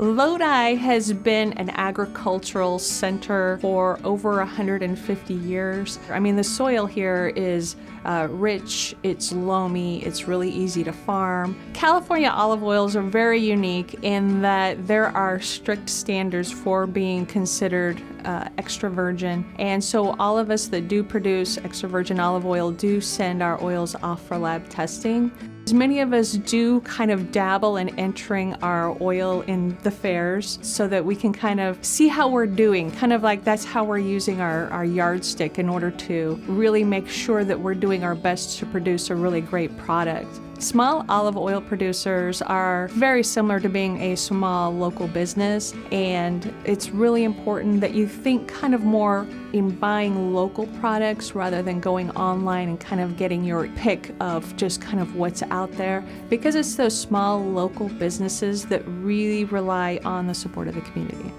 Lodi has been an agricultural center for over 150 years. I mean, the soil here is rich, it's loamy, it's really easy to farm. California olive oils are very unique in that there are strict standards for being considered extra virgin. And so all of us that do produce extra virgin olive oil do send our oils off for lab testing. Many of us do kind of dabble in entering our oil in the fairs so that we can kind of see how we're doing, kind of like that's how we're using our yardstick in order to really make sure that we're doing our best to produce a really great product. Small olive oil producers are very similar to being a small local business, and it's really important that you think kind of more in buying local products rather than going online and kind of getting your pick of just kind of what's out there, because it's those small local businesses that really rely on the support of the community.